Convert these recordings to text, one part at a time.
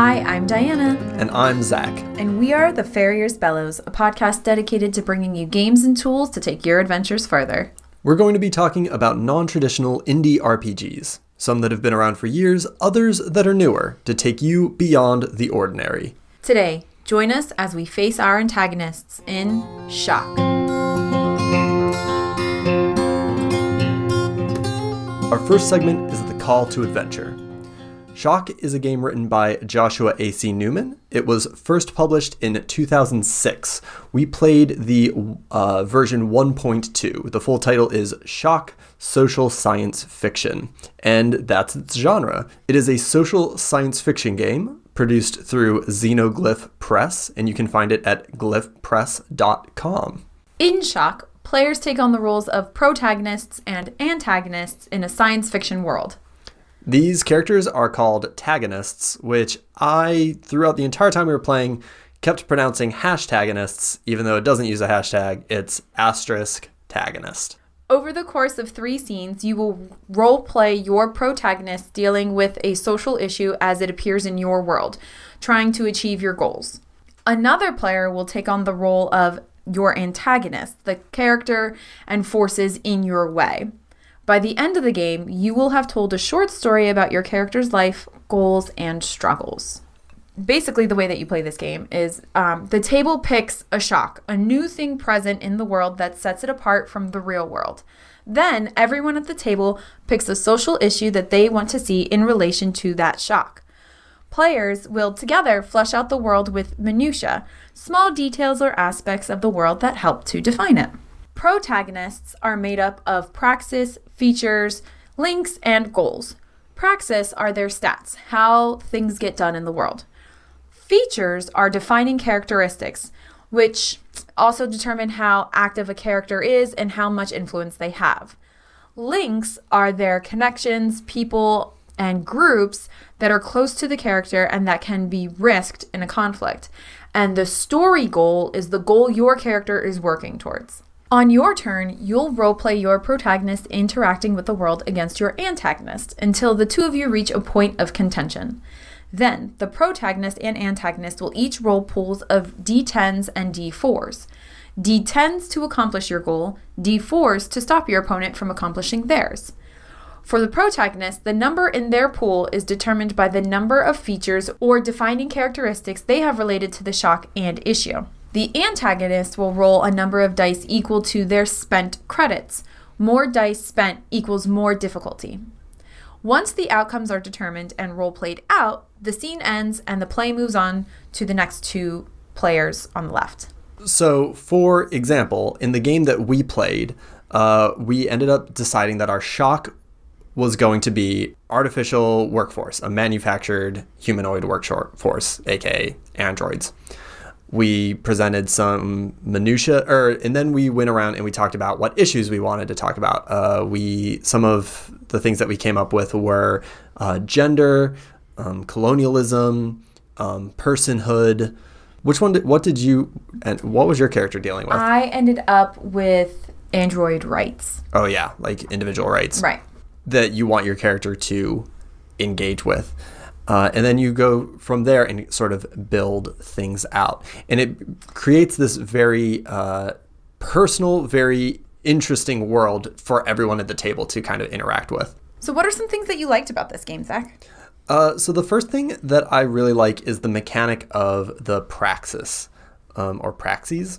Hi, I'm Diana. And I'm Zach. And we are the Farrier's Bellows, a podcast dedicated to bringing you games and tools to take your adventures further. We're going to be talking about non-traditional indie RPGs, some that have been around for years, others that are newer, to take you beyond the ordinary. Today, join us as we face our antagonists in Shock. Our first segment is the call to adventure. Shock is a game written by Joshua A.C. Newman. It was first published in 2006. We played the version 1.2. The full title is Shock Social Science Fiction, and that's its genre. It is a social science fiction game produced through Xenoglyph Press, and you can find it at glyphpress.com. In Shock, players take on the roles of protagonists and antagonists in a science fiction world. These characters are called tagonists, which I, throughout the entire time we were playing, kept pronouncing hashtagonists, even though it doesn't use a hashtag. It's asterisk tagonist. Over the course of 3 scenes, you will role-play your protagonist dealing with a social issue as it appears in your world, trying to achieve your goals. Another player will take on the role of your antagonist, the character and forces in your way. By the end of the game, you will have told a short story about your character's life, goals, and struggles. Basically, the way that you play this game is the table picks a shock, a new thing present in the world that sets it apart from the real world. Then, everyone at the table picks a social issue that they want to see in relation to that shock. Players will together flesh out the world with minutiae, small details or aspects of the world that help to define it. Protagonists are made up of praxis, features, links, and goals. Praxis are their stats, how things get done in the world. Features are defining characteristics, which also determine how active a character is and how much influence they have. Links are their connections, people, and groups that are close to the character and that can be risked in a conflict. And the story goal is the goal your character is working towards. On your turn, you'll roleplay your protagonist interacting with the world against your antagonist until the two of you reach a point of contention. Then, the protagonist and antagonist will each roll pools of D10s and D4s. D10s to accomplish your goal, D4s to stop your opponent from accomplishing theirs. For the protagonist, the number in their pool is determined by the number of features or defining characteristics they have related to the shock and issue. The antagonist will roll a number of dice equal to their spent credits. More dice spent equals more difficulty. Once the outcomes are determined and role played out, the scene ends and the play moves on to the next 2 players on the left. So, for example, in the game that we played, we ended up deciding that our shock was going to be artificial workforce, a manufactured humanoid workforce, aka androids. We presented some minutiae, and then we went around and we talked about what issues we wanted to talk about. Some of the things that we came up with were gender, colonialism, personhood. What was your character dealing with? I ended up with android rights. Oh yeah, like individual rights. Right. That you want your character to engage with. And then you go from there and sort of build things out. And it creates this very personal, very interesting world for everyone at the table to kind of interact with. So what are some things that you liked about this game, Zach? So the first thing that I really like is the mechanic of the praxis, or praxes.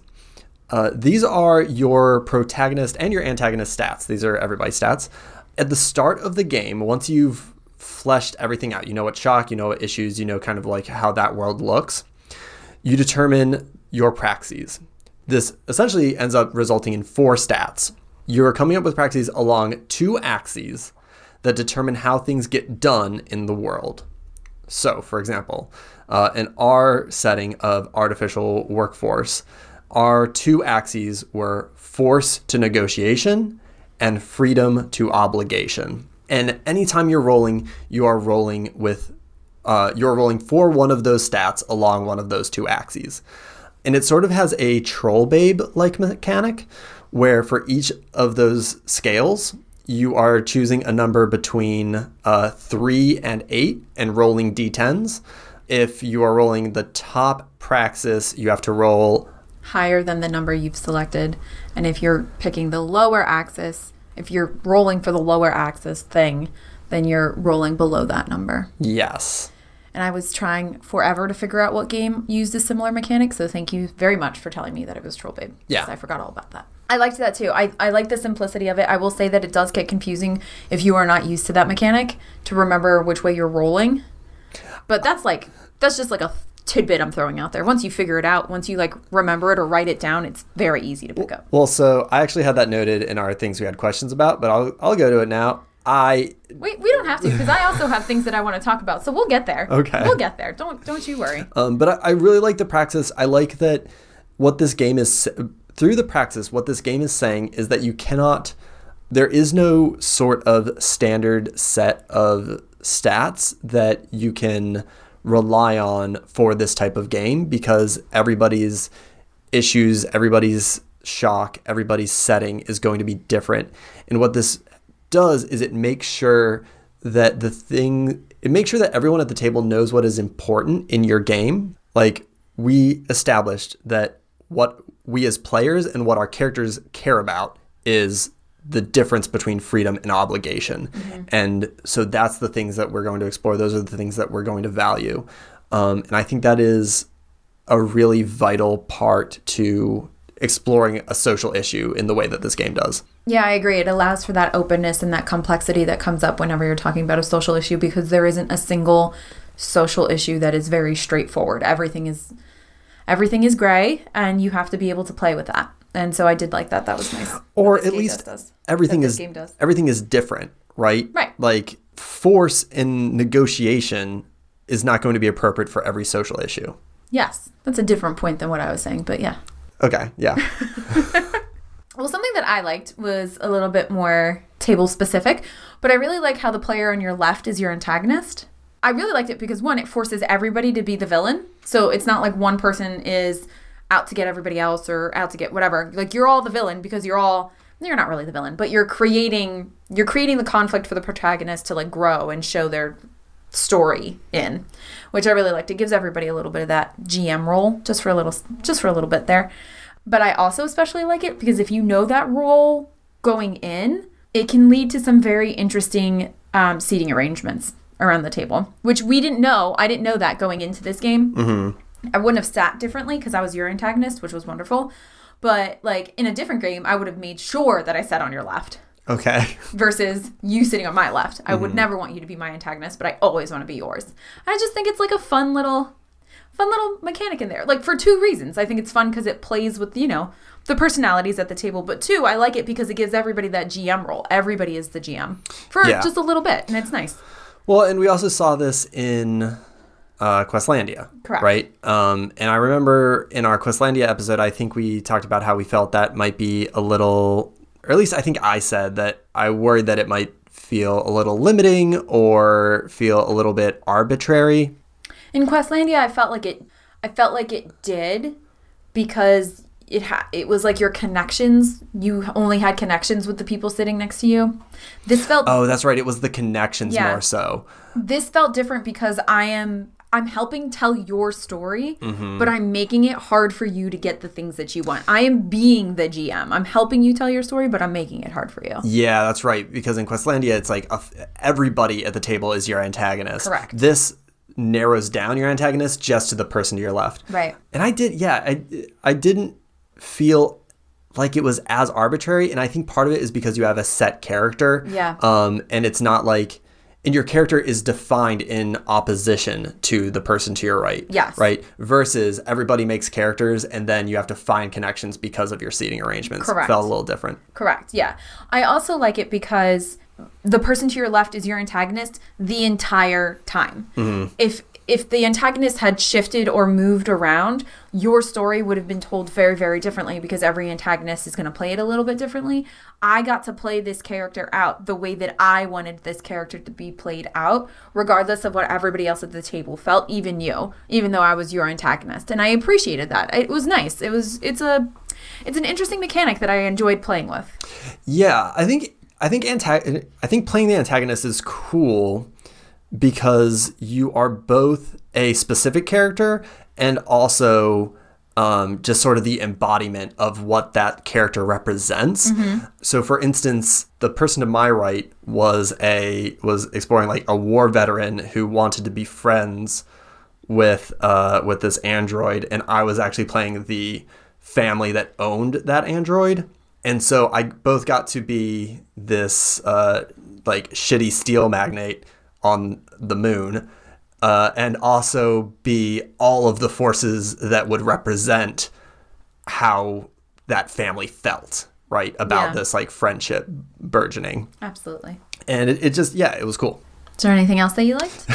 These are your protagonist and your antagonist stats. These are everybody's stats. At the start of the game, once you've fleshed everything out, you know what shock, you know what issues, you know kind of like how that world looks, you determine your praxes. This essentially ends up resulting in 4 stats. You're coming up with praxes along 2 axes that determine how things get done in the world. So, for example, in our setting of artificial workforce, our 2 axes were force to negotiation and freedom to obligation. And anytime you're rolling, you are rolling for one of those stats along one of those 2 axes. And it sort of has a troll babe-like mechanic where for each of those scales, you are choosing a number between 3 and 8 and rolling d10s. if you are rolling the top praxis, you have to roll higher than the number you've selected. And if you're picking the lower axis, if you're rolling for the lower axis thing, then you're rolling below that number. Yes. And I was trying forever to figure out what game used a similar mechanic, so thank you very much for telling me that it was Troll Babe. Yeah. Because I forgot all about that. I liked that too. I like the simplicity of it. I will say that it does get confusing if you are not used to that mechanic to remember which way you're rolling. But that's just like a tidbit I'm throwing out there. Once you figure it out, once you like remember it or write it down, it's very easy to pick up. Well, so I actually had that noted in our things we had questions about, but I'll go to it now. We don't have to, because I also have things that I want to talk about, so we'll get there. Okay. We'll get there. Don't you worry. But I really like the praxis. I like that what this game is, through the praxis, what this game is saying is that there is no sort of standard set of stats that you can rely on for this type of game, because everybody's issues, everybody's shock, everybody's setting is going to be different. And what this does is it makes sure that everyone at the table knows what is important in your game. Like, we established that what we as players and what our characters care about is the difference between freedom and obligation. Mm-hmm. And so that's the things that we're going to explore. Those are the things that we're going to value. And I think that is a really vital part to exploring a social issue in the way that this game does. Yeah, I agree. It allows for that openness and that complexity that comes up whenever you're talking about a social issue, because there isn't a single social issue that is very straightforward. Everything is gray, and you have to be able to play with that. And so I did like that. That was nice. Or at least everything is different, right? Right. Like, force in negotiation is not going to be appropriate for every social issue. Yes. That's a different point than what I was saying, but yeah. Okay, yeah. Well, something that I liked was a little bit more table specific, but I really like how the player on your left is your antagonist. I really liked it because, one, it forces everybody to be the villain. So it's not like one person is out to get everybody else or out to get whatever. Like, you're all the villain because you're not really the villain, but you're creating the conflict for the protagonist to like grow and show their story in, which I really liked. It gives everybody a little bit of that GM role just for a little bit there. But I also especially like it because if you know that role going in, it can lead to some very interesting seating arrangements around the table, which we didn't know. I didn't know that going into this game. Mm-hmm. I wouldn't have sat differently because I was your antagonist, which was wonderful. But like in a different game, I would have made sure that I sat on your left. Okay. Versus you sitting on my left. I would never want you to be my antagonist, but I always want to be yours. I just think it's like a fun little mechanic in there. Like, for two reasons. I think it's fun because it plays with, the personalities at the table. But two, I like it because it gives everybody that GM role. Everybody is the GM for just a little bit, and it's nice. Well, and we also saw this in Questlandia. Correct. Right? And I remember in our Questlandia episode, I think we talked about how we felt that might be a little, or at least I think I said that I worried that it might feel a little limiting or feel a little bit arbitrary. In Questlandia, I felt like it did because it was like your connections. You only had connections with the people sitting next to you. This felt... Oh, that's right. It was the connections more so. This felt different because I'm helping tell your story, but I'm making it hard for you to get the things that you want. I am being the GM. I'm helping you tell your story, but I'm making it hard for you. Yeah, that's right. Because in Questlandia, it's like everybody at the table is your antagonist. Correct. This narrows down your antagonist just to the person to your left. Right. And I didn't feel like it was as arbitrary, and I think part of it is because you have a set character. Yeah. And it's not like, and your character is defined in opposition to the person to your right. Yes. Right? Versus everybody makes characters and then you have to find connections because of your seating arrangements. Correct. It felt a little different. Correct. Yeah. I also like it because the person to your left is your antagonist the entire time. Mm-hmm. If the antagonist had shifted or moved around, your story would have been told very, very differently because every antagonist is going to play it a little bit differently. I got to play this character out the way that I wanted this character to be played out, regardless of what everybody else at the table felt, even you, even though I was your antagonist. And I appreciated that. It was nice. It's an interesting mechanic that I enjoyed playing with. Yeah, I think playing the antagonist is cool because you are both a specific character and also just sort of the embodiment of what that character represents. So for instance, the person to my right was exploring like a war veteran who wanted to be friends with this android, and I was actually playing the family that owned that android. And so I both got to be this like shitty steel magnate on the moon, and also be all of the forces that would represent how that family felt, right? About this like friendship burgeoning. Absolutely. And it just, it was cool. Is there anything else that you liked?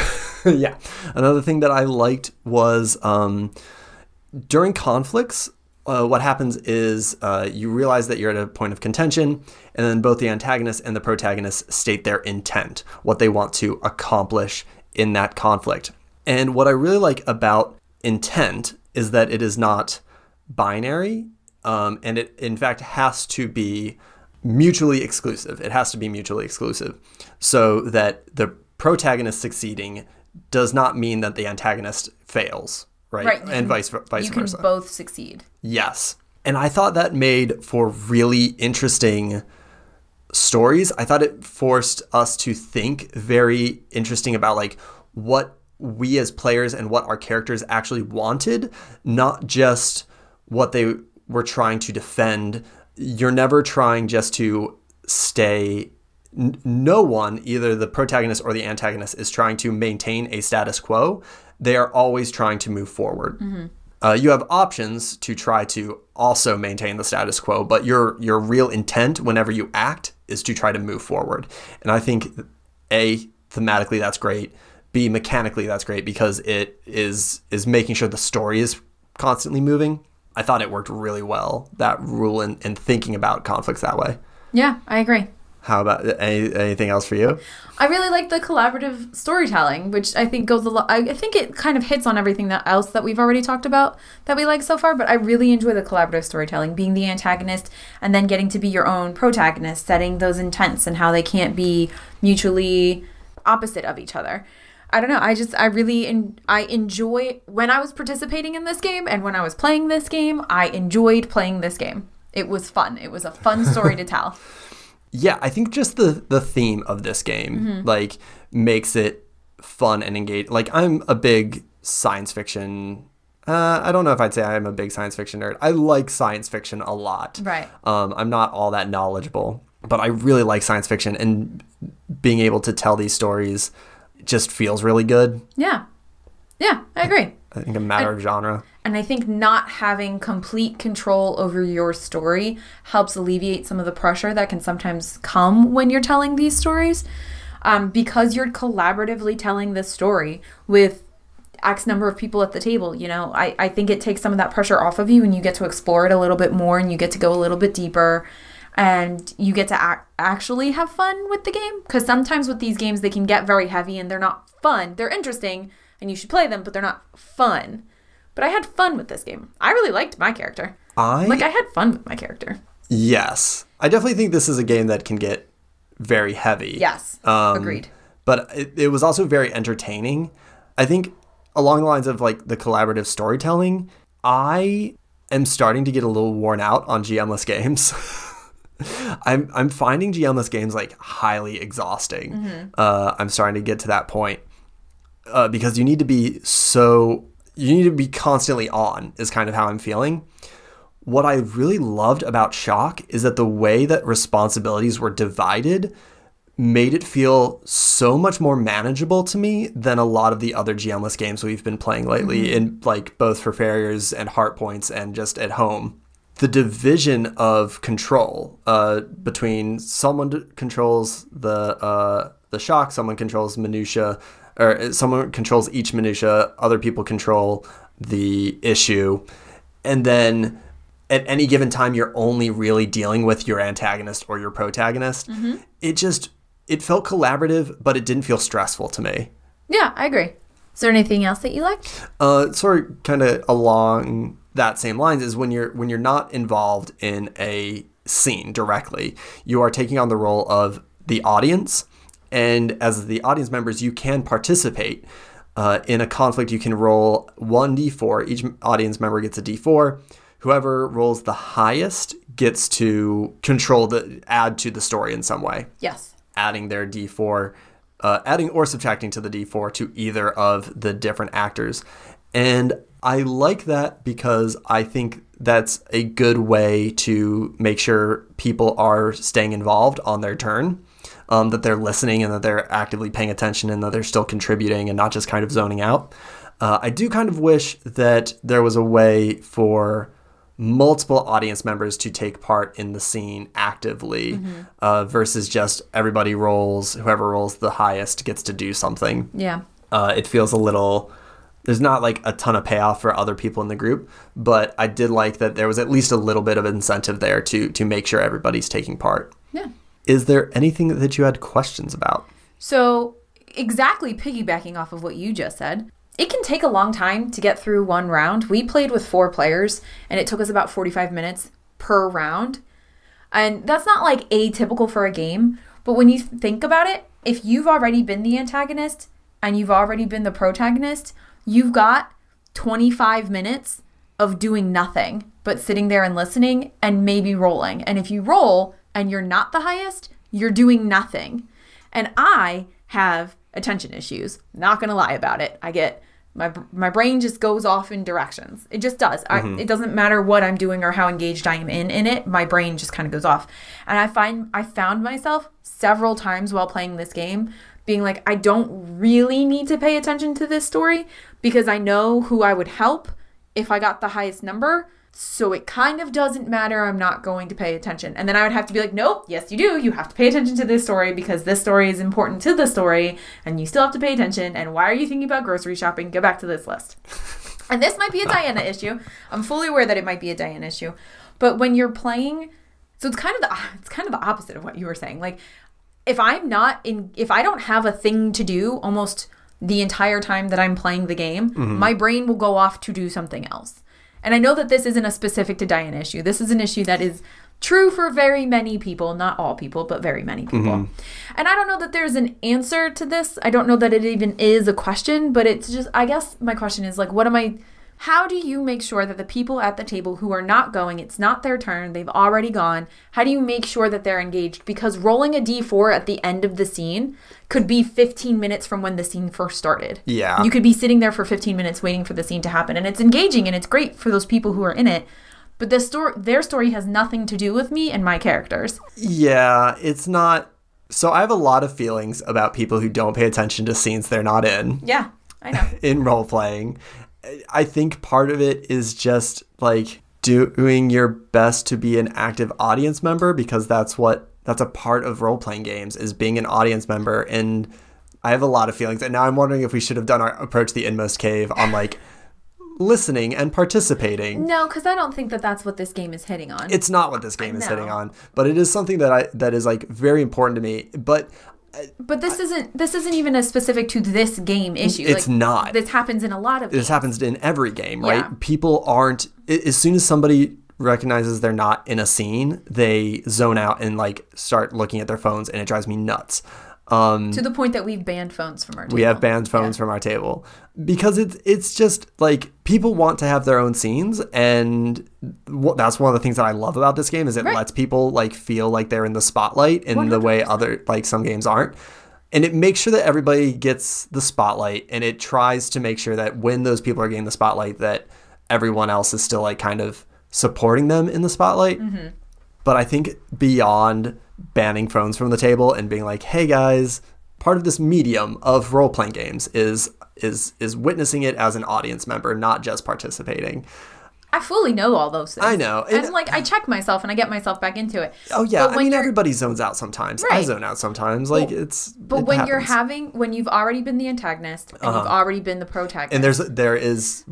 Yeah. Another thing that I liked was during conflicts, what happens is you realize that you're at a point of contention, and then both the antagonist and the protagonist state their intent, what they want to accomplish in that conflict. And what I really like about intent is that it is not binary, and it in fact has to be mutually exclusive. It has to be mutually exclusive, so that the protagonist succeeding does not mean that the antagonist fails, right? And vice versa. You can both succeed. Yes. And I thought that made for really interesting stories. I thought it forced us to think very interesting about like what we as players and what our characters actually wanted, not just what they were trying to defend. You're never trying just to stay. No one, either the protagonist or the antagonist, is trying to maintain a status quo. They are always trying to move forward. You have options to try to also maintain the status quo, but your real intent whenever you act is to try to move forward. And I think A, thematically that's great. B, mechanically that's great because it is making sure the story is constantly moving. I thought it worked really well, that rule, and thinking about conflicts that way. Yeah, I agree. How about anything else for you? I really like the collaborative storytelling, which I think goes a lot. I think it kind of hits on everything else that we've already talked about that we like so far. But I really enjoy the collaborative storytelling, being the antagonist and then getting to be your own protagonist, setting those intents and how they can't be mutually opposite of each other. I don't know. I enjoy when I was participating in this game and when I was playing this game. I enjoyed playing this game. It was fun. It was a fun story to tell. Yeah, I think just the theme of this game like makes it fun and engaging. Like I'm a big science fiction. I don't know if I'd say I'm a big science fiction nerd. I like science fiction a lot. Right. I'm not all that knowledgeable, but I really like science fiction, and being able to tell these stories just feels really good. Yeah. Yeah, I agree. I think a matter of genre. And I think not having complete control over your story helps alleviate some of the pressure that can sometimes come when you're telling these stories. Because you're collaboratively telling this story with X number of people at the table, you know, I think it takes some of that pressure off of you, and you get to explore it a little bit more, and you get to go a little bit deeper, and you get to actually have fun with the game. Because sometimes with these games, they can get very heavy and they're not fun. They're interesting and you should play them, but they're not fun. But I had fun with this game. I really liked my character. I had fun with my character. Yes. I definitely think this is a game that can get very heavy. Yes. Agreed. But it was also very entertaining. I think along the lines of like the collaborative storytelling, I am starting to get a little worn out on GM-less games. I'm finding GM-less games like highly exhausting. I'm starting to get to that point because you need to be constantly on is kind of how I'm feeling. What I really loved about Shock is that the way that responsibilities were divided made it feel so much more manageable to me than a lot of the other GM-less games we've been playing lately, in like both for Farriers and Heart Points and just at home. The division of control between someone controls the shock, someone controls minutia, or someone controls each minutia, other people control the issue, and then at any given time you're only really dealing with your antagonist or your protagonist. It felt collaborative, but it didn't feel stressful to me. Yeah, I agree. Is there anything else that you liked? Sort of kind of along that same lines is when you're not involved in a scene directly, you are taking on the role of the audience, And as the audience members, you can participate. In a conflict, you can roll 1d4. Each audience member gets a d4. Whoever rolls the highest gets to add to the story in some way. Yes. Adding their d4, adding or subtracting to the d4 to either of the different actors. And I like that because I think that's a good way to make sure people are staying involved on their turn, that they're listening and that they're actively paying attention and that they're still contributing and not just kind of zoning out. I do kind of wish that there was a way for multiple audience members to take part in the scene actively, versus just everybody rolls, whoever rolls the highest gets to do something. Yeah. It feels a little, there's not like a ton of payoff for other people in the group, but I did like that there was at least a little bit of incentive there to make sure everybody's taking part. Yeah. Is there anything that you had questions about? So exactly piggybacking off of what you just said, it can take a long time to get through one round. We played with 4 players, and it took us about 45 minutes per round. And that's not like atypical for a game, but when you think about it, if you've already been the antagonist and you've already been the protagonist, you've got 25 minutes of doing nothing but sitting there and listening and maybe rolling. And if you roll and you're not the highest, you're doing nothing. And I have attention issues. Not going to lie about it. I get my brain just goes off in directions. It just does. It doesn't matter what I'm doing or how engaged I am in it. My brain just kind of goes off. And I found myself several times while playing this game being like, I don't really need to pay attention to this story because I know who I would help if I got the highest number. So it kind of doesn't matter. I'm not going to pay attention. And then I would have to be like, nope, yes, you do. You have to pay attention to this story because this story is important to the story and you still have to pay attention. And why are you thinking about grocery shopping? Go back to this list. And this might be a Diana issue. I'm fully aware that it might be a Diana issue. But when you're playing, so it's kind of the opposite of what you were saying. Like if I don't have a thing to do almost the entire time that I'm playing the game, my brain will go off to do something else. And I know that this isn't a specific to Diana issue. This is an issue that is true for very many people, not all people, but very many people. And I don't know that there's an answer to this. I don't know that it even is a question, but it's just, I guess my question is like, how do you make sure that the people at the table who are not going, it's not their turn, they've already gone, how do you make sure that they're engaged? Because rolling a d4 at the end of the scene could be 15 minutes from when the scene first started. Yeah. You could be sitting there for 15 minutes waiting for the scene to happen. And it's engaging and it's great for those people who are in it. But their story has nothing to do with me and my characters. Yeah, it's not. So I have a lot of feelings about people who don't pay attention to scenes they're not in. Yeah, I know. In role playing. I think part of it is just like doing your best to be an active audience member because that's a part of role-playing games is being an audience member. And I have a lot of feelings. And now I'm wondering if we should have done our approach the Inmost Cave on like listening and participating. No, because I don't think that that's what this game is hitting on. It's not what this game is hitting on, but it is something that is like very important to me. But this isn't even as specific to this game issue. It's like, not. This happens in a lot of games. This happens in every game, right? Yeah. People aren't, as soon as somebody recognizes they're not in a scene, they zone out and like start looking at their phones, and it drives me nuts. To the point that we've banned phones from our table. We have banned phones from our table because it's just like people want to have their own scenes, and that's one of the things that I love about this game is it lets people like feel like they're in the spotlight in 100%. The way other like some games aren't. And it makes sure that everybody gets the spotlight, and it tries to make sure that when those people are getting the spotlight that everyone else is still like kind of supporting them in the spotlight. But I think beyond banning phones from the table and being like, hey guys, part of this medium of role-playing games is witnessing it as an audience member, not just participating. I fully know all those things. I know. And like I check myself and I get myself back into it. Oh yeah, I mean everybody zones out sometimes. Right. I zone out sometimes. Like But when happens. When you've already been the antagonist and you've already been the protagonist. And there's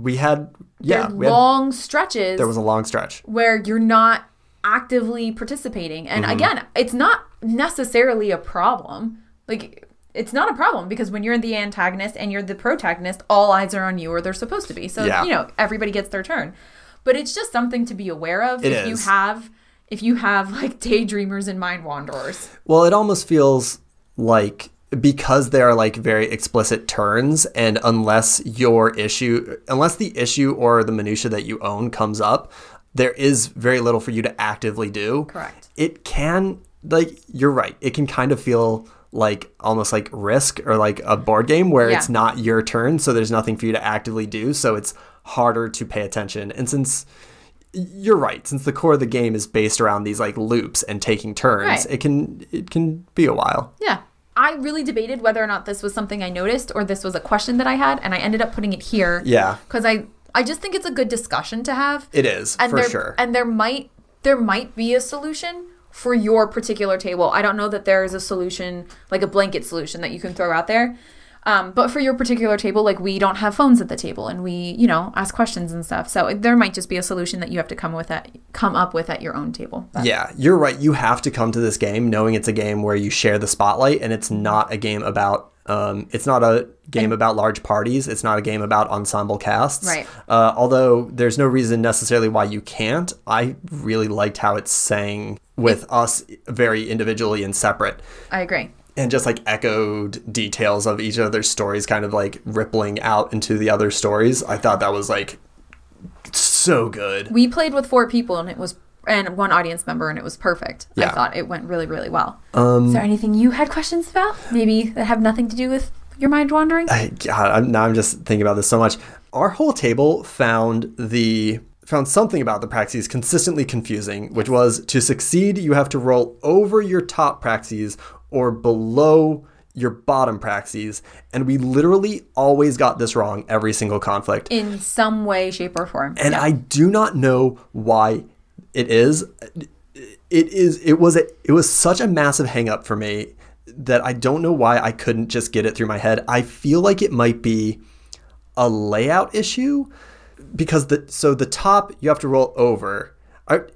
long stretches. There was a long stretch where you're not actively participating. And again, it's not necessarily a problem. Like it's not a problem because when you're the antagonist and you're the protagonist, all eyes are on you, or they're supposed to be. So, everybody gets their turn. But it's just something to be aware of if you have like daydreamers and mind wanderers. Well, it almost feels like because they are like very explicit turns, and unless the issue or the minutia that you own comes up, there is very little for you to actively do. Correct. It can, like, you're right. It can kind of feel like almost like Risk or like a board game where it's not your turn, so there's nothing for you to actively do, so it's harder to pay attention. And since you're right, since the core of the game is based around these like loops and taking turns, it can be a while. Yeah. I really debated whether or not this was something I noticed or this was a question that I had, and I ended up putting it here. Yeah. Because I just think it's a good discussion to have. It is, for sure. And there might be a solution for your particular table. I don't know that there is a solution, like a blanket solution that you can throw out there. But for your particular table, like, we don't have phones at the table, and we, ask questions and stuff. So there might just be a solution that you have to come up with at your own table. But. Yeah, you're right. You have to come to this game knowing it's a game where you share the spotlight, and it's not a game about about large parties. It's not a game about ensemble casts. Right. Although there's no reason necessarily why you can't. I really liked how it's saying with us very individually and separate. I agree. And just like echoed details of each other's stories kind of like rippling out into the other stories. I thought that was like so good. We played with 4 people and one audience member, and it was perfect. Yeah. I thought it went really, really well. Is there anything you had questions about? Maybe that have nothing to do with your mind wandering? Now I'm just thinking about this so much. Our whole table found something about the praxis consistently confusing, which was, to succeed, you have to roll over your top praxis or below your bottom praxis. And we literally always got this wrong every single conflict. In some way, shape, or form. And I do not know why it is. It was such a massive hang up for me that I don't know why I couldn't just get it through my head. I feel like it might be a layout issue, because the top you have to roll over.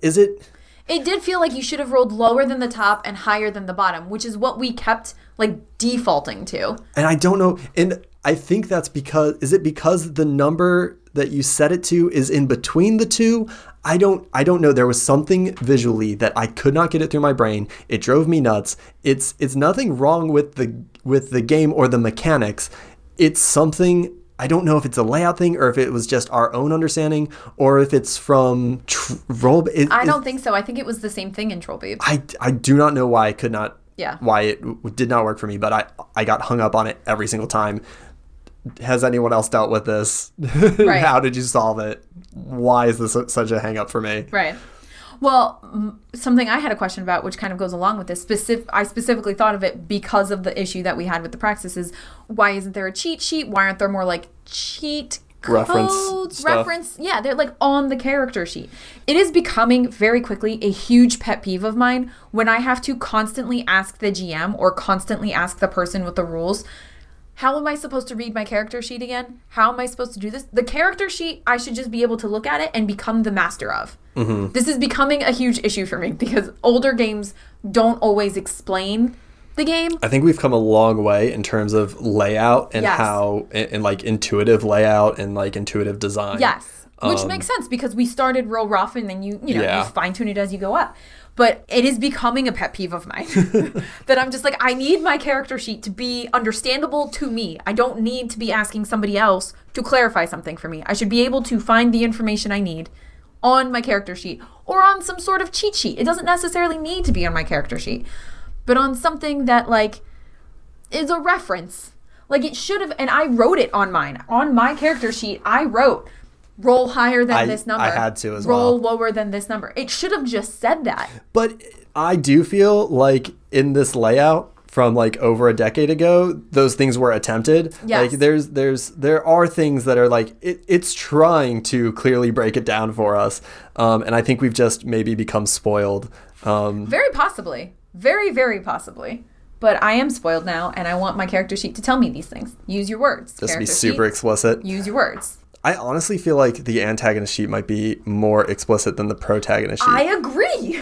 Is it? It did feel like you should have rolled lower than the top and higher than the bottom, which is what we kept like defaulting to. And I don't know. And I think that's because the number that you set it to is in between the two? I don't know. There was something visually that I could not get it through my brain. It drove me nuts. It's nothing wrong with the game or the mechanics. It's something. I don't know if it's a layout thing or if it was just our own understanding or if it's from Trollbabe. I don't think so. I think it was the same thing in Trollbabe. I do not know why I could not. Yeah. Why it did not work for me, but I got hung up on it every single time. Has anyone else dealt with this? Right. How did you solve it? Why is this such a hang up for me? Right. Well, something I had a question about, which kind of goes along with this, I specifically thought of it because of the issue that we had with the praxis, is why isn't there a cheat sheet? Why aren't there more like cheat codes? Yeah, they're like on the character sheet. It is becoming very quickly a huge pet peeve of mine when I have to constantly ask the GM or constantly ask the person with the rules, how am I supposed to read my character sheet again? How am I supposed to do this? The character sheet, I should just be able to look at it and become the master of. Mm-hmm. This is becoming a huge issue for me because older games don't always explain the game. I think we've come a long way in terms of layout and and like intuitive layout and like intuitive design. Yes, which makes sense because we started real rough and then you fine tune it as you go up. But it is becoming a pet peeve of mine that I'm just like, I need my character sheet to be understandable to me. I don't need to be asking somebody else to clarify something for me. I should be able to find the information I need on my character sheet or on some sort of cheat sheet. It doesn't necessarily need to be on my character sheet, but on something that like is a reference. Like it should have, and I wrote it on mine. On my character sheet, I wrote, roll higher than this number. I had to as well. Roll lower than this number. It should have just said that. But I do feel like in this layout from like over a decade ago, those things were attempted. Yes. Like there are things that are like it's trying to clearly break it down for us. And I think we've just maybe become spoiled. Very possibly. Very, very possibly. But I am spoiled now, and I want my character sheet to tell me these things. Use your words. Just to be super explicit. Use your words. I honestly feel like the antagonist sheet might be more explicit than the protagonist sheet. I agree.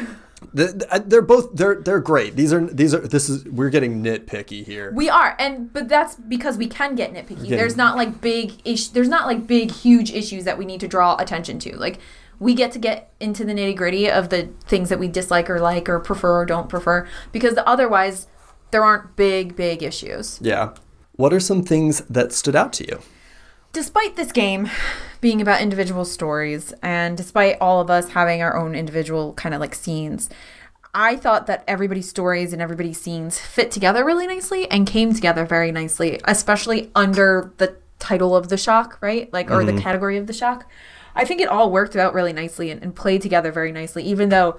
They're both they're great. We're getting nitpicky here. We are, but that's because we can get nitpicky. There's not like big huge issues that we need to draw attention to. Like we get into the nitty-gritty of the things that we dislike or like or prefer or don't prefer, because otherwise there aren't big issues. Yeah. What are some things that stood out to you? Despite this game being about individual stories, and despite all of us having our own individual kind of like scenes, I thought that everybody's stories and everybody's scenes fit together really nicely and came together very nicely, especially under the title of the shock, right? Like, or the category of the shock. I think it all worked out really nicely and played together very nicely, even though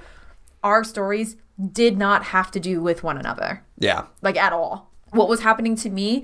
our stories did not have to do with one another. Yeah. Like, at all. What was happening to me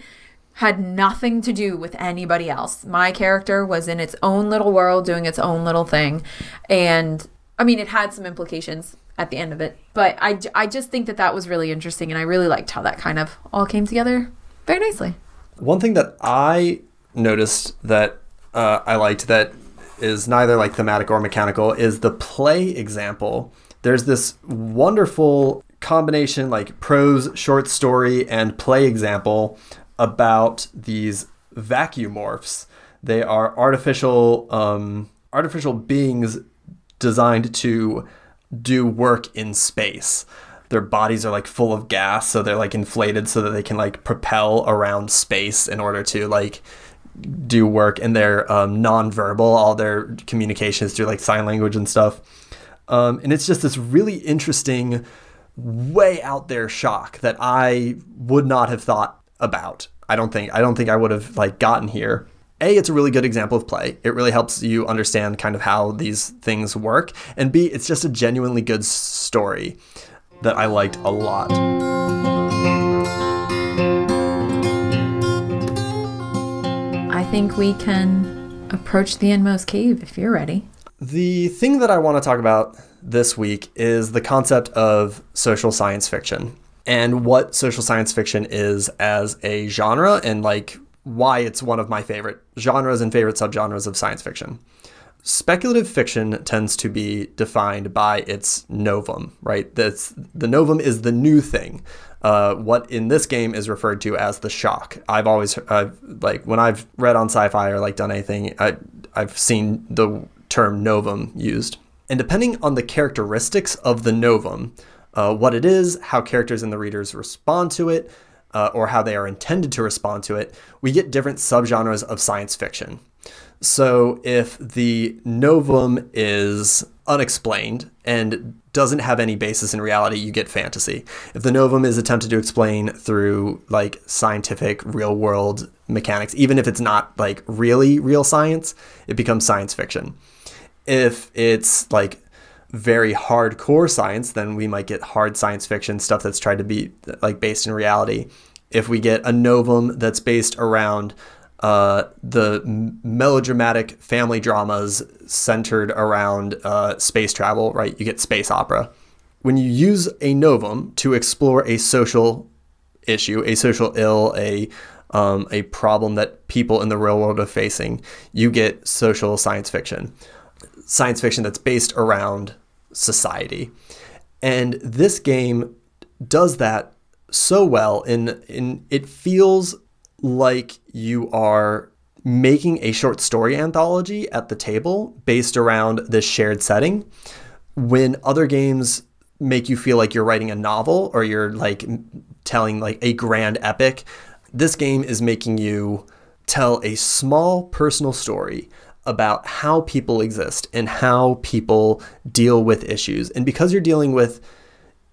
had nothing to do with anybody else. My character was in its own little world doing its own little thing. And, I mean, it had some implications at the end of it. But I just think that was really interesting, and I really liked how that kind of all came together very nicely. One thing that I noticed that I liked that is neither like thematic or mechanical is the play example. There's this wonderful combination, like prose, short story, and play example about these vacuumorphs. They are artificial beings designed to do work in space. Their bodies are like full of gas, so they're like inflated so that they can like propel around space in order to like do work, and they're nonverbal. All their communication is through like sign language and stuff. And it's just this really interesting, way out there shock that I would not have thought about. I don't think I would have like gotten here. It's a really good example of play. It really helps you understand kind of how these things work. And B, it's just a genuinely good story that I liked a lot. I think we can approach the Inmost cave if you're ready. The thing that I want to talk about this week is the concept of social science fiction and what social science fiction is as a genre, and like why it's one of my favorite genres and favorite subgenres of science fiction. Speculative fiction tends to be defined by its novum, right? The novum is the new thing. What in this game is referred to as the shock. I've like when I've read on sci-fi or like done anything, I've seen the term novum used. And depending on the characteristics of the novum, what it is, how characters and the readers respond to it, or how they are intended to respond to it, we get different subgenres of science fiction. So if the novum is unexplained and doesn't have any basis in reality, you get fantasy. If the novum is attempted to explain through like scientific real world mechanics, even if it's not like really real science, it becomes science fiction. If it's like very hardcore science, then we might get hard science fiction, stuff that's tried to be like based in reality. If we get a novum that's based around the melodramatic family dramas centered around space travel, right? You get space opera. When you use a novum to explore a social issue, a social ill, a problem that people in the real world are facing, you get social science fiction. Science fiction that's based around society. And this game does that so well, in it feels like you are making a short story anthology at the table based around this shared setting, when other games make you feel like you're writing a novel or you're like telling like a grand epic. This game is making you tell a small personal story about how people exist and how people deal with issues. And because you're dealing with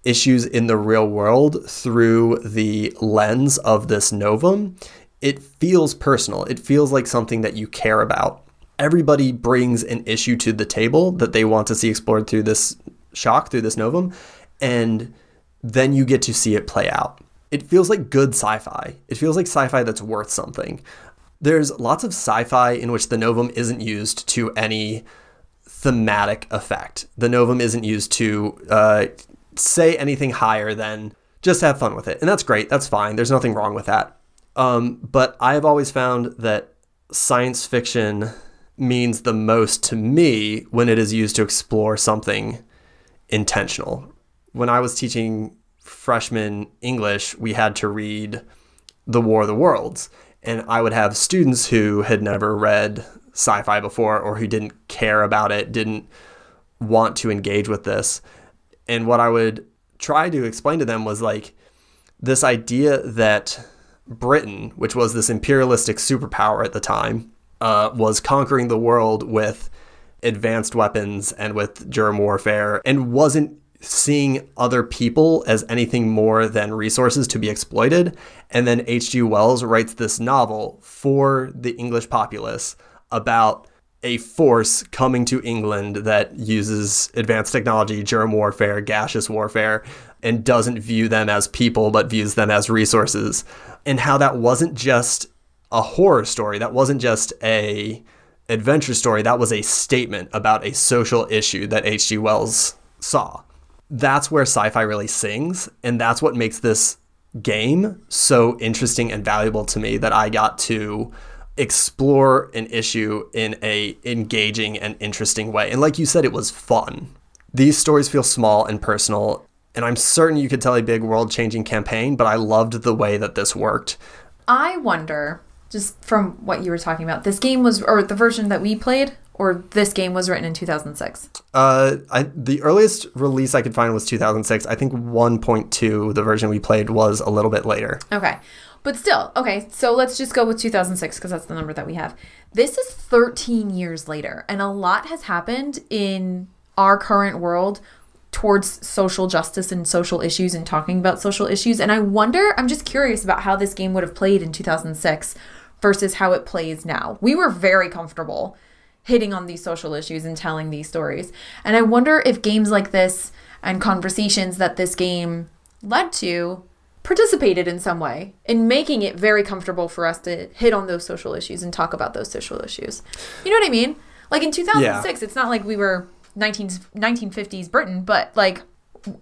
issues in the real world through the lens of this novum, it feels personal. It feels like something that you care about. Everybody brings an issue to the table that they want to see explored through this shock, through this novum, and then you get to see it play out. It feels like good sci-fi. It feels like sci-fi that's worth something. There's lots of sci-fi in which the novum isn't used to any thematic effect. The novum isn't used to say anything higher than just have fun with it. And that's great. That's fine. There's nothing wrong with that. But I've always found that science fiction means the most to me when it is used to explore something intentional. When I was teaching freshman English, we had to read The War of the Worlds. And I would have students who had never read sci-fi before or who didn't care about it, didn't want to engage with this. And what I would try to explain to them was like, this idea that Britain, which was this imperialistic superpower at the time, was conquering the world with advanced weapons and with germ warfare, and wasn't seeing other people as anything more than resources to be exploited. And then H.G. Wells writes this novel for the English populace about a force coming to England that uses advanced technology, germ warfare, gaseous warfare, and doesn't view them as people, but views them as resources. And how that wasn't just a horror story. That wasn't just a adventure story. That was a statement about a social issue that H.G. Wells saw. That's where sci-fi really sings. And that's what makes this game so interesting and valuable to me, that I got to explore an issue in a engaging and interesting way. And like you said, it was fun. These stories feel small and personal, and I'm certain you could tell a big world-changing campaign, but I loved the way that this worked. I wonder, just from what you were talking about, this game was, or the version that we played, or this game was written in 2006? The earliest release I could find was 2006. I think 1.2, the version we played, was a little bit later. Okay. But still, okay, so let's just go with 2006 because that's the number that we have. This is 13 years later, and a lot has happened in our current world towards social justice and social issues and talking about social issues. And I wonder, I'm just curious about how this game would have played in 2006 versus how it plays now. We were very comfortable hitting on these social issues and telling these stories. And I wonder if games like this and conversations that this game led to participated in some way in making it very comfortable for us to hit on those social issues and talk about those social issues. You know what I mean? Like in 2006, It's not like we were 1950s Britain, but like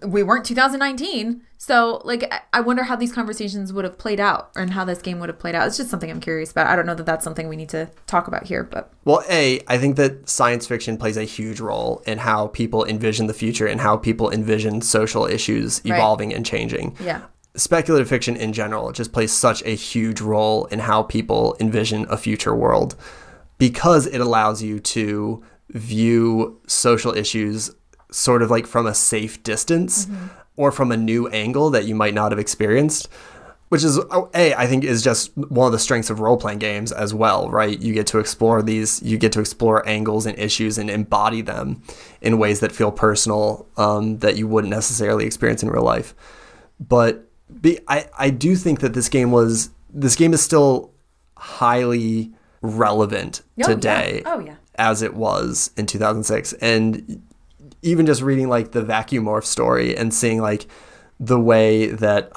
we weren't 2019. So like I wonder how these conversations would have played out and how this game would have played out. It's just something I'm curious about. I don't know that that's something we need to talk about here, but. Well, I think that science fiction plays a huge role in how people envision the future and how people envision social issues evolving and changing. Yeah. Speculative fiction in general just plays such a huge role in how people envision a future world, because it allows you to view social issues sort of like from a safe distance or from a new angle that you might not have experienced, which is, I think is just one of the strengths of role-playing games as well, right? You get to explore angles and issues and embody them in ways that feel personal, that you wouldn't necessarily experience in real life. But I do think that this game is still highly relevant today as it was in 2006. And even just reading like the Vacuum Morph story and seeing like the way that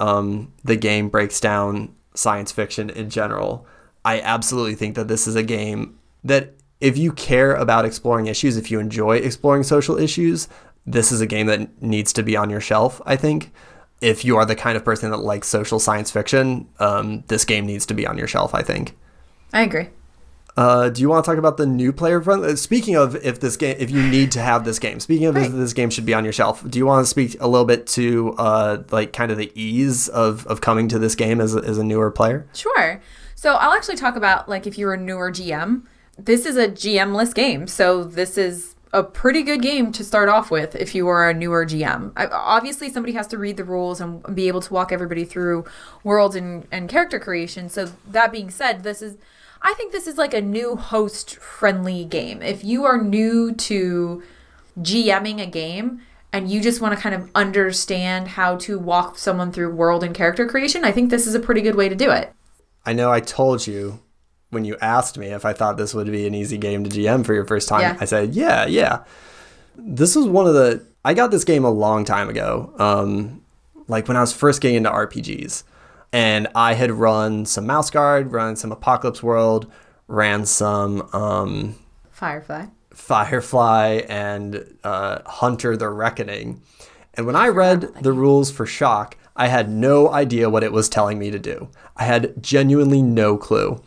the game breaks down science fiction in general, I absolutely think that this is a game that if you care about exploring issues, if you enjoy exploring social issues, this is a game that needs to be on your shelf, I think. If you are the kind of person that likes social science fiction, this game needs to be on your shelf, I think. I agree. Do you want to talk about the new player front? Speaking of if you need to have this game, speaking of if this game should be on your shelf, do you want to speak a little bit to like kind of the ease of coming to this game as a newer player? Sure. So I'll actually talk about like if you're a newer GM, this is a GM-less game. So this is a pretty good game to start off with if you are a newer GM. Obviously, somebody has to read the rules and be able to walk everybody through world and character creation. So that being said, I think this is like a new host-friendly game. If you are new to GMing a game and you just want to kind of understand how to walk someone through world and character creation, I think this is a pretty good way to do it. I know I told you when you asked me if I thought this would be an easy game to GM for your first time, I said, yeah. This was I got this game a long time ago, like when I was first getting into RPGs. And I had run some Mouse Guard, run some Apocalypse World, ran some Firefly and Hunter the Reckoning. And when I read the rules for Shock, I had no idea what it was telling me to do. I had genuinely no clue.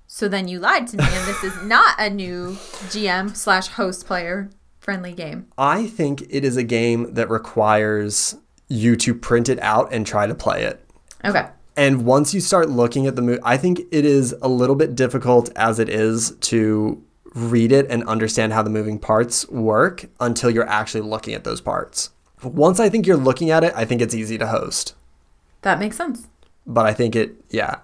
So then you lied to me, and this is not a new GM/host player friendly game. I think it is a game that requires you to print it out and try to play it. Okay. And once you start looking at the I think it is a little bit difficult as it is to read it and understand how the moving parts work until you're actually looking at those parts. Once I think you're looking at it, I think it's easy to host. That makes sense. But I think You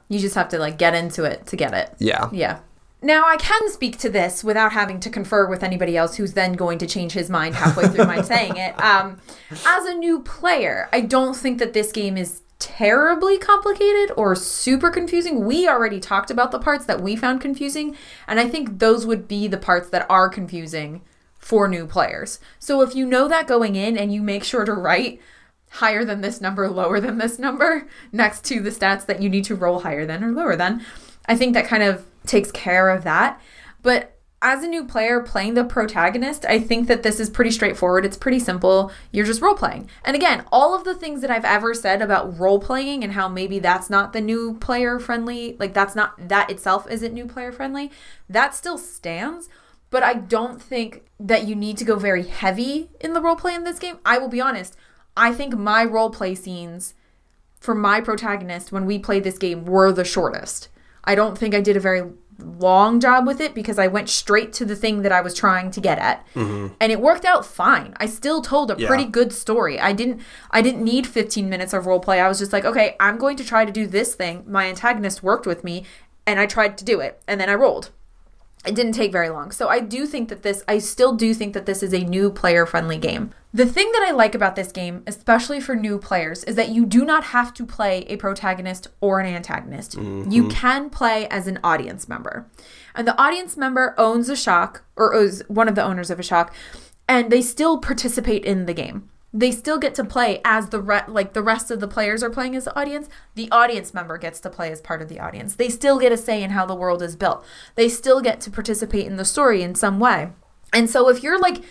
just have to like get into it to get it. Yeah. Yeah. Now, I can speak to this without having to confer with anybody else who's then going to change his mind halfway through my saying it. As a new player, I don't think that this game is terribly complicated or super confusing. We already talked about the parts that we found confusing, and I think those would be the parts that are confusing for new players. So if you know that going in and you make sure to write higher than this number, lower than this number, next to the stats that you need to roll higher than or lower than, I think that kind of takes care of that. But as a new player playing the protagonist, I think that this is pretty straightforward. It's pretty simple. You're just role-playing. And again, all of the things that I've ever said about role-playing and how maybe that's not the new player-friendly, like that itself isn't new player-friendly, that still stands. But I don't think that you need to go very heavy in the role-play in this game. I will be honest. I think my role-play scenes for my protagonist when we played this game were the shortest. I don't think I did a very long job with it because I went straight to the thing that I was trying to get at. And it worked out fine. I still told a pretty good story. I didn't need 15 minutes of role play. I was just like, okay, I'm going to try to do this thing. My antagonist worked with me and I tried to do it and then I rolled. It didn't take very long. So I still do think that this is a new player-friendly game. The thing that I like about this game, especially for new players, is that you do not have to play a protagonist or an antagonist. You can play as an audience member. And the audience member owns a shock, or is one of the owners of a shock, and they still participate in the game. They still get to play as the rest of the players are playing as the audience. The audience member gets to play as part of the audience. They still get a say in how the world is built. They still get to participate in the story in some way. And so if you're like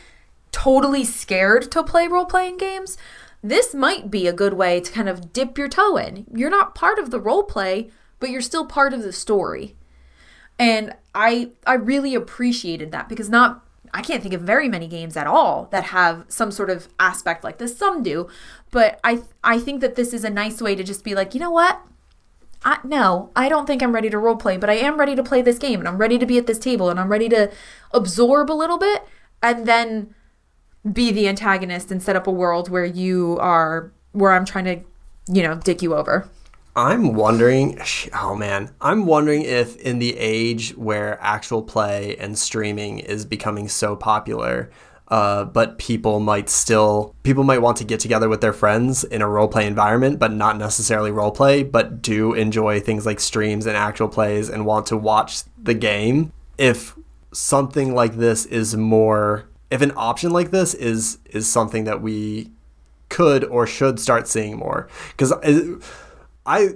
totally scared to play role-playing games, this might be a good way to kind of dip your toe in. You're not part of the role play, but you're still part of the story. And I really appreciated that because I can't think of very many games at all that have some sort of aspect like this. Some do, but I think that this is a nice way to just be like, you know what? No, I don't think I'm ready to role play, but I am ready to play this game and I'm ready to be at this table and I'm ready to absorb a little bit and then be the antagonist and set up a world where I'm trying to, dick you over. I'm wondering if in the age where actual play and streaming is becoming so popular, but people might want to get together with their friends in a role-play environment, but not necessarily role-play, but do enjoy things like streams and actual plays and want to watch the game. If something like this is if an option like this is something that we could or should start seeing more. Because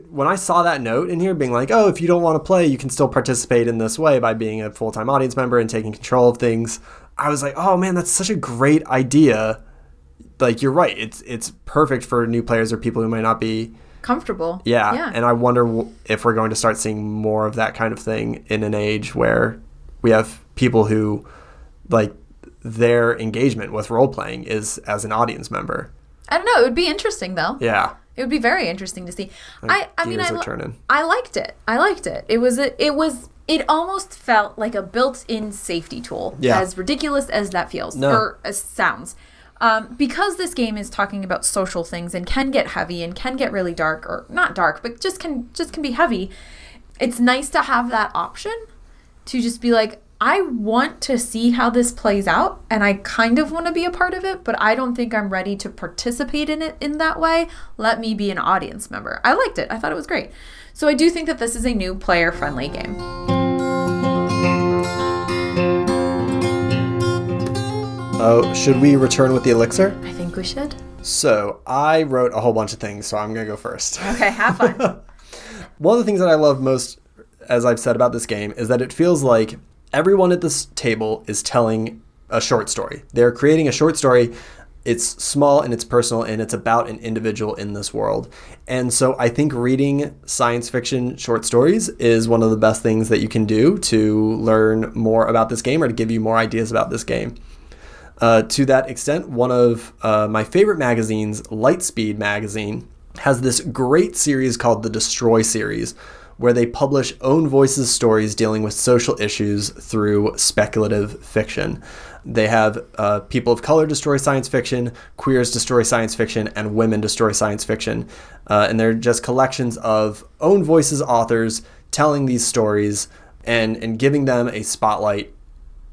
when I saw that note in here being like, oh, if you don't want to play, you can still participate in this way by being a full-time audience member and taking control of things. I was like, oh man, that's such a great idea. Like, you're right. It's perfect for new players or people who might not be comfortable. Yeah. And I wonder if we're going to start seeing more of that kind of thing in an age where we have people who like their engagement with role-playing is as an audience member. I don't know. It would be interesting though. Yeah. It would be very interesting to see. I liked it. It almost felt like a built-in safety tool. Yeah. As ridiculous as that feels or as sounds. Because this game is talking about social things and can get heavy and can get really dark, or not dark, but just can be heavy. It's nice to have that option to just be like, I want to see how this plays out and I kind of want to be a part of it, but I don't think I'm ready to participate in it in that way. Let me be an audience member. I liked it. I thought it was great. So I do think that this is a new player-friendly game. Oh, should we return with the elixir? I think we should. So I wrote a whole bunch of things, so I'm going to go first. Okay, have fun. One of the things that I love most, as I've said about this game, is that it feels like everyone at this table is telling a short story. They're creating a short story. It's small and it's personal and it's about an individual in this world. And so I think reading science fiction short stories is one of the best things that you can do to learn more about this game or to give you more ideas about this game. To that extent, one of my favorite magazines, Lightspeed magazine, has this great series called the Destroy series, where they publish own voices stories dealing with social issues through speculative fiction. They have people of color destroy science fiction, queers destroy science fiction, and women destroy science fiction. And they're just collections of own voices authors telling these stories and giving them a spotlight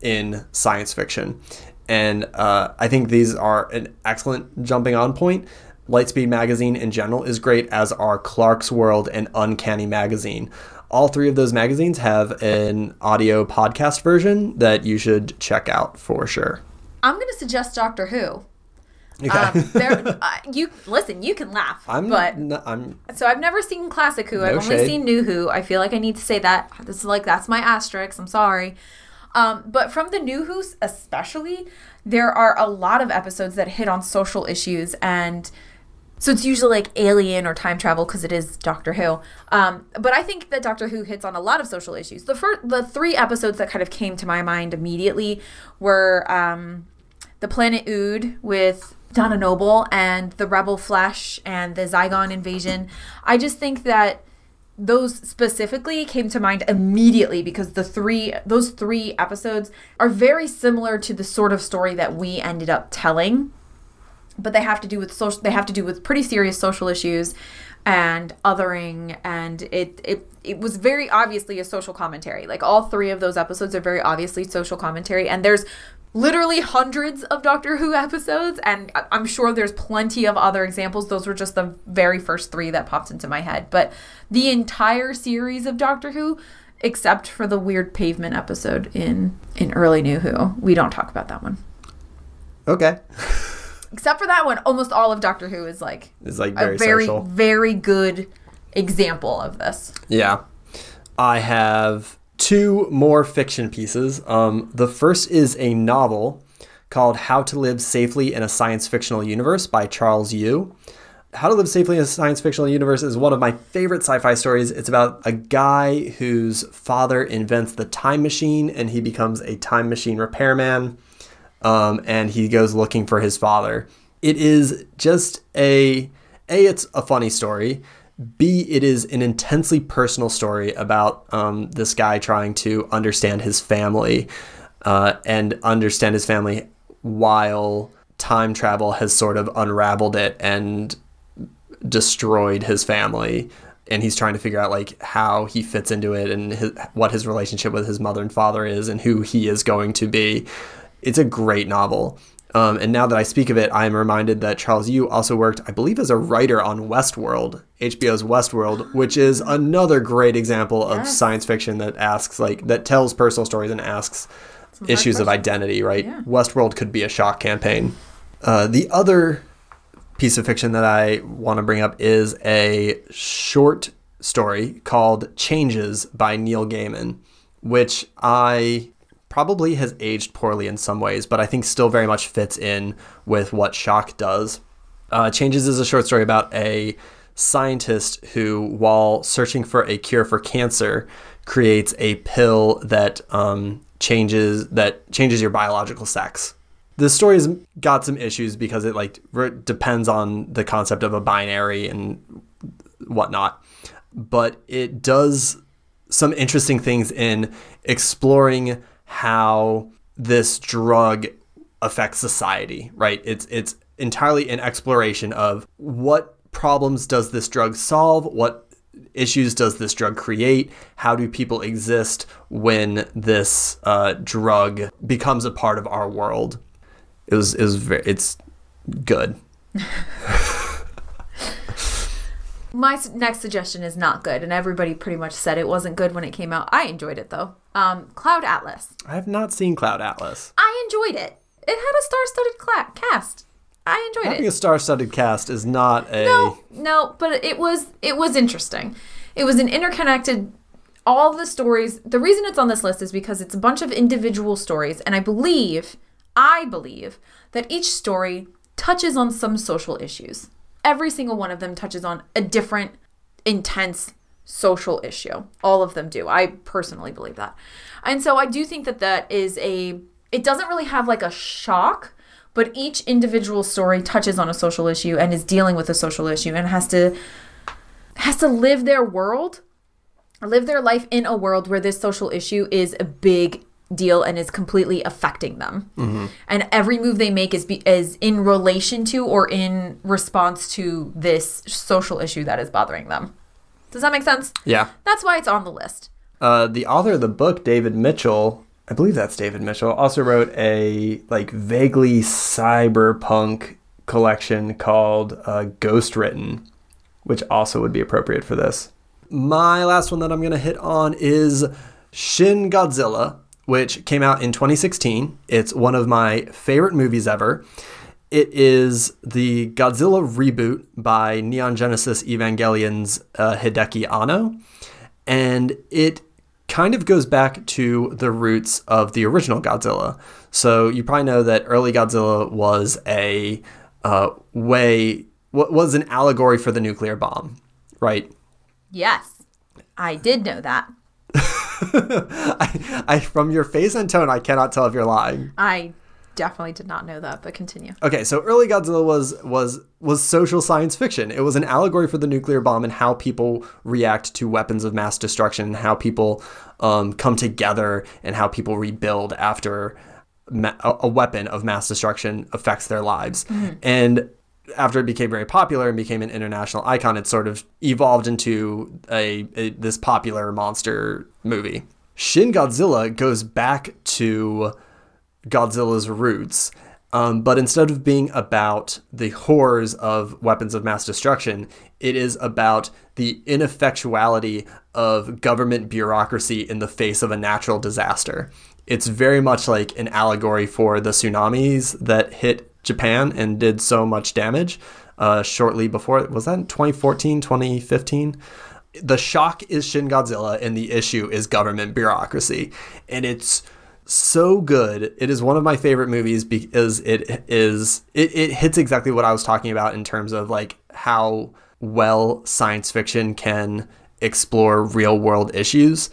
in science fiction. And I think these are an excellent jumping on point. Lightspeed Magazine in general is great, as are Clark's World and Uncanny Magazine. All three of those magazines have an audio podcast version that you should check out for sure. I'm going to suggest Doctor Who. Okay. You listen. You can laugh. So I've never seen Classic Who. I've only seen New Who. I feel like I need to say that. That's my asterisk. I'm sorry. But from the New Who's especially, there are a lot of episodes that hit on social issues, and so it's usually like alien or time travel because it is Doctor Who. But I think that Doctor Who hits on a lot of social issues. The three episodes that kind of came to my mind immediately were the Planet Ood with Donna Noble and the Rebel Flesh and the Zygon invasion. I just think that those specifically came to mind immediately because those three episodes are very similar to the sort of story that we ended up telling, but they have to do with pretty serious social issues and othering, and it was very obviously a social commentary. Like, all three of those episodes are very obviously social commentary, and there's literally hundreds of Doctor Who episodes, and I'm sure there's plenty of other examples. Those were just the very first three that popped into my head. But the entire series of Doctor Who, except for the weird pavement episode in early New Who, we don't talk about that one. Okay. Except for that one, almost all of Doctor Who is like very a very, social. very good example of this. Yeah. I have two more fiction pieces. The first is a novel called How to Live Safely in a Science Fictional Universe by Charles Yu. How to Live Safely in a Science Fictional Universe is one of my favorite sci-fi stories. It's about a guy whose father invents the time machine, and he becomes a time machine repairman, and he goes looking for his father. It is just it's a funny story. B, it is an intensely personal story about this guy trying to understand his family while time travel has sort of unraveled it and destroyed his family. And he's trying to figure out like how he fits into it and what his relationship with his mother and father is and who he is going to be. It's a great novel. And now that I speak of it, I am reminded that Charles Yu also worked, I believe, as a writer on Westworld, HBO's Westworld, which is another great example of science fiction that tells personal stories and asks issues of identity, right? Yeah. Westworld could be a shock campaign. The other piece of fiction that I want to bring up is a short story called Changes by Neil Gaiman, which probably has aged poorly in some ways, but I think still very much fits in with what shock does. Changes is a short story about a scientist who, while searching for a cure for cancer, creates a pill that changes your biological sex. This story's got some issues because it depends on the concept of a binary and whatnot, but it does some interesting things in exploring how this drug affects society, right? It's entirely an exploration of what problems does this drug solve, what issues does this drug create, how do people exist when this drug becomes a part of our world. It's good. My next suggestion is not good, and everybody pretty much said it wasn't good when it came out. I enjoyed it, though. Cloud Atlas. I have not seen Cloud Atlas. I enjoyed it. It had a star-studded cast. I enjoyed it. Having a star-studded cast is not a... No, but it was interesting. It was an interconnected... All the stories... The reason it's on this list is because it's a bunch of individual stories, and I believe that each story touches on some social issues. Every single one of them touches on a different, intense social issue. All of them do. I personally believe that. And so I do think that is it doesn't really have like a shock, but each individual story touches on a social issue and is dealing with a social issue and has to live their world live their life in a world where this social issue is a big deal and is completely affecting them. And every move they make is in relation to or in response to this social issue that is bothering them. Does that make sense? Yeah. That's why it's on the list. The author of the book, David Mitchell, I believe that's David Mitchell, also wrote a like vaguely cyberpunk collection called Ghost Written, which also would be appropriate for this. My last one that I'm going to hit on is Shin Godzilla, which came out in 2016. It's one of my favorite movies ever. It is the Godzilla reboot by Neon Genesis Evangelion's Hideki Anno, and it kind of goes back to the roots of the original Godzilla. So you probably know that early Godzilla was was an allegory for the nuclear bomb, right? Yes, I did know that. I from your face and tone, I cannot tell if you're lying. I definitely did not know that, but continue. Okay, so early Godzilla was social science fiction. It was an allegory for the nuclear bomb and how people react to weapons of mass destruction, and how people come together, and how people rebuild after a weapon of mass destruction affects their lives. And after it became very popular and became an international icon, it sort of evolved into this popular monster movie. Shin Godzilla goes back to Godzilla's roots, but instead of being about the horrors of weapons of mass destruction, it is about the ineffectuality of government bureaucracy in the face of a natural disaster. It's very much like an allegory for the tsunamis that hit Japan and did so much damage shortly before. Was that in 2014, 2015? The shock is Shin Godzilla and the issue is government bureaucracy. And it's so good. It is one of my favorite movies because it hits exactly what I was talking about in terms of like how well science fiction can explore real world issues,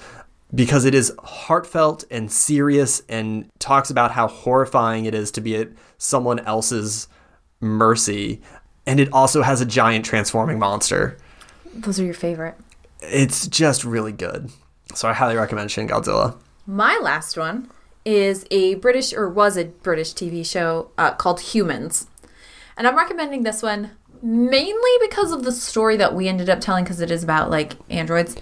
because it is heartfelt and serious and talks about how horrifying it is to be at someone else's mercy. And it also has a giant transforming monster. Those are your favorite. It's just really good. So I highly recommend Shin Godzilla. My last one was a British TV show called Humans. And I'm recommending this one mainly because of the story that we ended up telling, because it is about like androids.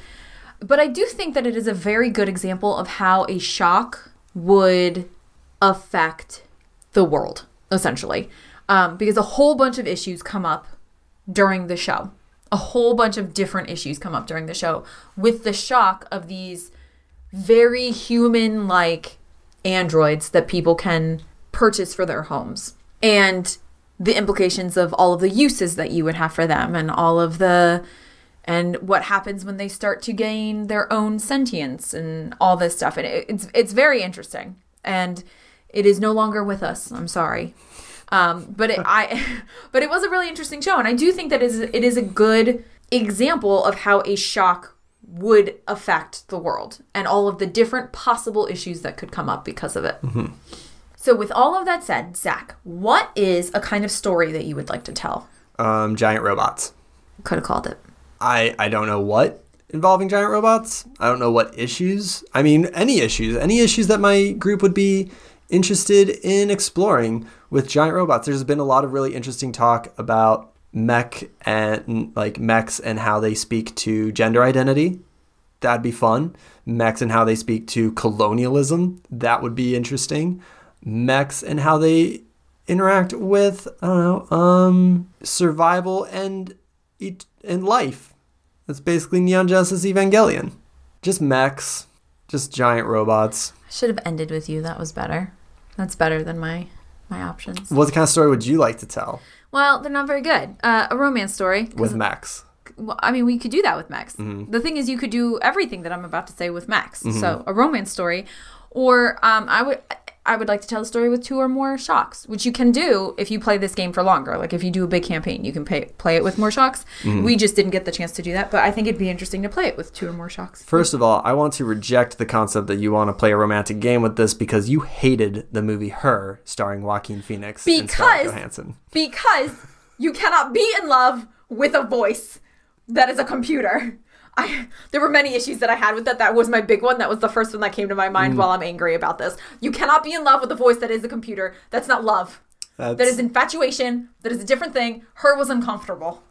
But I do think that it is a very good example of how a shock would affect the world, essentially. Because a whole bunch of issues come up during the show. A whole bunch of different issues come up during the show with the shock of these very human-like androids that people can purchase for their homes. And the implications of all of the uses that you would have for them, and what happens when they start to gain their own sentience and all this stuff. And it's very interesting. And it is no longer with us. I'm sorry. But it was a really interesting show. And I do think that it is a good example of how a shock would affect the world and all of the different possible issues that could come up because of it. Mm-hmm. So with all of that said, Zach, what is a kind of story that you would like to tell? Giant robots. Could have called it. I don't know what involving giant robots. I don't know what issues. I mean, any issues that my group would be interested in exploring with giant robots. There's been a lot of really interesting talk about mechs and how they speak to gender identity. That'd be fun. Mechs and how they speak to colonialism. That would be interesting. Mechs and how they interact with, survival and life. That's basically Neon Genesis Evangelion. Just mechs, just giant robots. I should have ended with you. That was better. That's better than my options. What kind of story would you like to tell? Well, they're not very good. A romance story. With mechs. Well, I mean, we could do that with mechs. Mm-hmm. The thing is, you could do everything that I'm about to say with mechs. Mm-hmm. So a romance story. Or I would like to tell a story with 2 or more shocks, which you can do if you play this game for longer. Like if you do a big campaign, you can play it with more shocks. Mm-hmm. We just didn't get the chance to do that, but I think it'd be interesting to play it with 2 or more shocks. First of all, I want to reject the concept that you want to play a romantic game with this because you hated the movie Her, starring Joaquin Phoenix and Scarlett Johansson. Because you cannot be in love with a voice that is a computer. There were many issues that I had with that. That was my big one. That was the first one that came to my mind while I'm angry about this. You cannot be in love with a voice that is a computer. That's not love. That is infatuation. That is a different thing. Her was uncomfortable.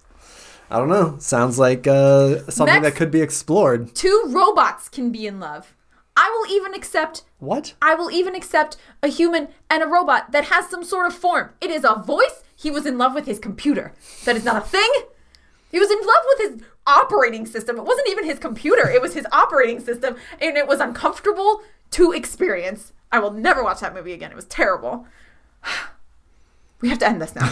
I don't know. Sounds like something that could be explored. 2 robots can be in love. I will even accept... What? I will even accept a human and a robot that has some sort of form. It is a voice. He was in love with his computer. That is not a thing. He was in love with his operating system. It wasn't even his computer. It was his operating system. And it was uncomfortable to experience. I will never watch that movie again. It was terrible. We have to end this now.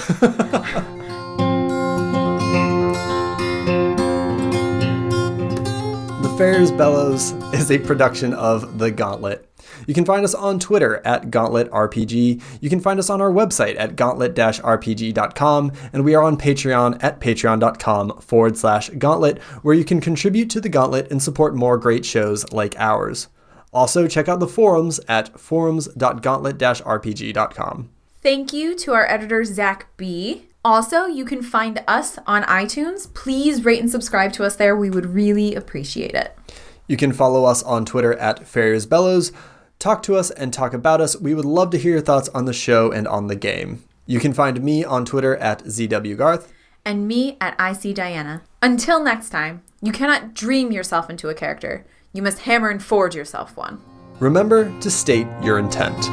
The Ferris Bellows is a production of The Gauntlet. You can find us on Twitter at GauntletRPG. You can find us on our website at gauntlet-rpg.com. And we are on Patreon at patreon.com/gauntlet, where you can contribute to The Gauntlet and support more great shows like ours. Also, check out the forums at forums.gauntlet-rpg.com. Thank you to our editor, Zach B. Also, you can find us on iTunes. Please rate and subscribe to us there. We would really appreciate it. You can follow us on Twitter at Ferris Bellows. Talk to us and talk about us. We would love to hear your thoughts on the show and on the game. You can find me on Twitter at ZWGarth. And me at ICDiana. Until next time, you cannot dream yourself into a character. You must hammer and forge yourself one. Remember to state your intent.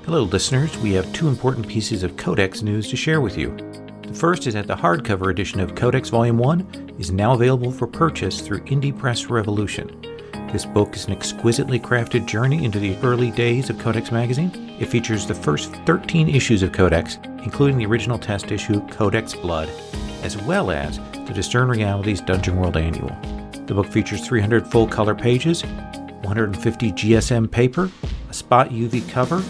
Hello listeners, we have 2 important pieces of Codex news to share with you. The first is that the hardcover edition of Codex Volume 1 is now available for purchase through Indie Press Revolution. This book is an exquisitely crafted journey into the early days of Codex magazine. It features the first 13 issues of Codex, including the original test issue, Codex Blood, as well as the Discern Realities Dungeon World Annual. The book features 300 full-color pages, 150 GSM paper, a spot UV cover,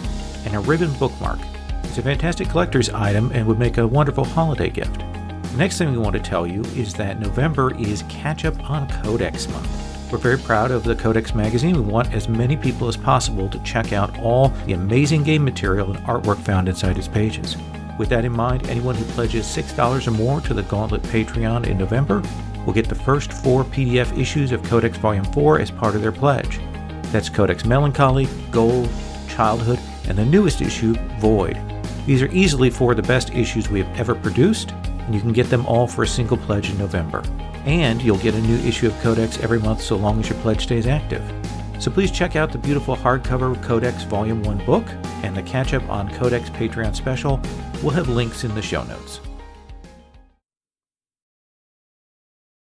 and a ribbon bookmark. It's a fantastic collector's item and would make a wonderful holiday gift. The next thing we want to tell you is that November is Catch Up on Codex Month. We're very proud of the Codex magazine. We want as many people as possible to check out all the amazing game material and artwork found inside its pages. With that in mind, anyone who pledges $6 or more to the Gauntlet Patreon in November will get the first 4 PDF issues of Codex Volume 4 as part of their pledge. That's Codex Melancholy, Gold, Childhood, and the newest issue, Void. These are easily 4 of the best issues we have ever produced, and you can get them all for a single pledge in November. And you'll get a new issue of Codex every month so long as your pledge stays active. So please check out the beautiful hardcover Codex Volume 1 book and the Catch Up on Codex Patreon special. We'll have links in the show notes.